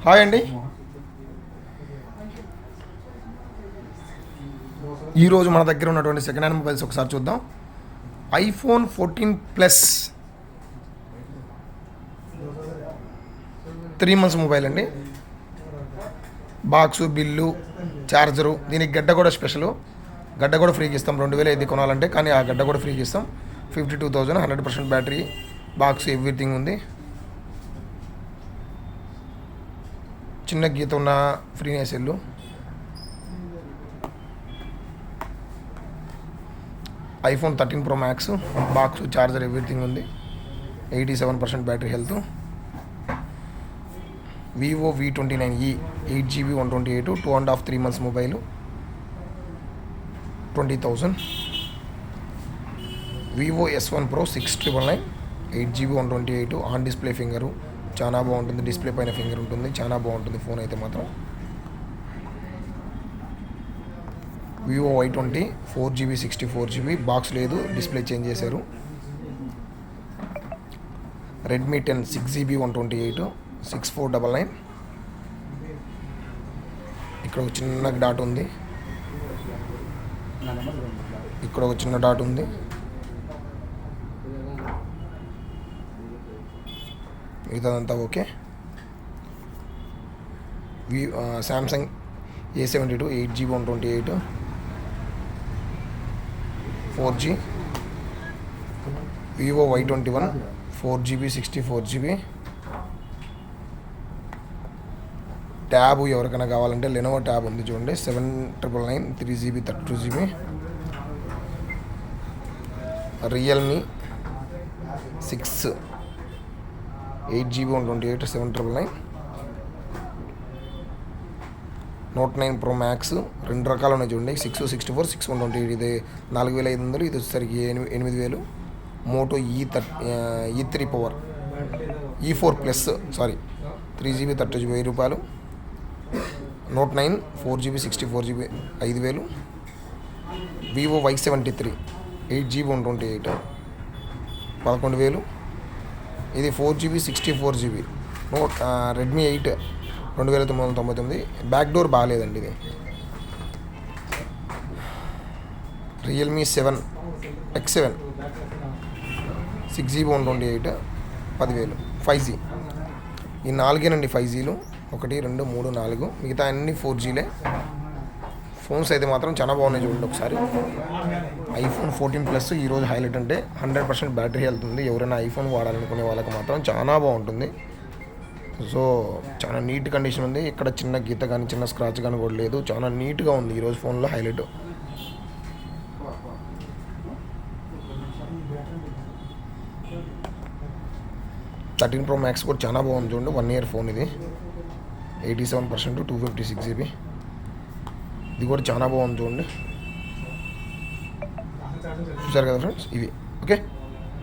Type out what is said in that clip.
Hi అండి. ఈరోజు మన దగ్గర ఉన్నటువంటి సెకండ్ హ్యాండ్ మొబైల్స్ ఒకసారి చూద్దాం. ఐఫోన్ 14 ప్లస్ 3 months మొబైల్ అండి. బాక్సు, బిల్లు, ఛార్జరు, దీనికి గడ్డ కూడా స్పెషల్. గడ్డ కూడా ఫ్రీకి ఇస్తాం. 2005 కొనాలంటే, కానీ ఆ గడ్డ కూడా ఫ్రీకి ఇస్తాం. 52,000, 100% బ్యాటరీ, బాక్స్, ఎవ్రీథింగ్ ఉంది. చిన్న గీత ఉన్న ఫ్రీనే cell. IPhone 13 Pro Max, box, charger, everything ఉంది. 87% battery health. Vivo V29e 8GB 128, 2.5 3 months mobile, 20,000. Vivo S1 Pro 699, 8GB 128, on display finger, చాలా బాగుంటుంది. డిస్ప్లే పైన ఫింగర్ ఉంటుంది, చాలా బాగుంటుంది ఫోన్ అయితే మాత్రం. Vivo Y20 4GB 64GB, box లేదు, డిస్ప్లే చేంజ్ చేశారు. Redmi 10 6GB 128, 6499. ఇక్కడ ఒక చిన్న డాట్ ఉంది, ఇక్కడ ఒక చిన్న డాట్ ఉంది. మిగతాదంతా okay. Samsung A72 8GB 128, 4G. Vivo Y21 4GB 64GB. Tab ఎవరికైనా కావాలంటే లెనోవో ట్యాబ్ ఉంది చూడండి, 7999, 3GB 32GB. Realme 6 8GB 128, 799. Note 9 Pro Max, రెండు రకాలు ఉన్నాయి చూడండి, 664, 6128. ఇది 4500, ఇది వచ్చేసరికి 8000. Moto E3 power E4 plus 3GB 30GB, 1000 రూపాయలు. Note 9 4GB 64GB, 5000. Vivo Y73 8GB 128, 11,000. ఇది 4GB 64GB. Redmi 8 2999. Back door బాగాలేదండి ఇది. Realme 7 X7 6GB 128, 10,000. 5G. ఈ 4 5Gలు, 1 2 3 4, మిగతా అన్ని 4Gలే. ఫోన్స్ అయితే మాత్రం చాలా బాగున్నాయి చూడండి ఒకసారి. ఐఫోన్ 14 ప్లస్ ఈరోజు హైలైట్ అంటే 100% బ్యాటరీ హెల్త్ ఉంది. ఎవరైనా ఐఫోన్ వాడాలనుకునే వాళ్ళకి మాత్రం చాలా బాగుంటుంది. సో చాలా నీట్ కండిషన్ ఉంది. ఇక్కడ చిన్న గీత కానీ చిన్న స్క్రాచ్ కానీ కూడా లేదు. చాలా నీట్గా ఉంది ఈరోజు ఫోన్లో హైలైట్. థర్టీన్ Pro Max కూడా చాలా బాగుంది చూడండి. 1 year ఫోన్ ఇది. 87%, 256GB. ఇది కూడా చాలా బాగుంది చూడండి. చూసారు కదా ఫ్రెండ్స్, ఇవి ఓకే.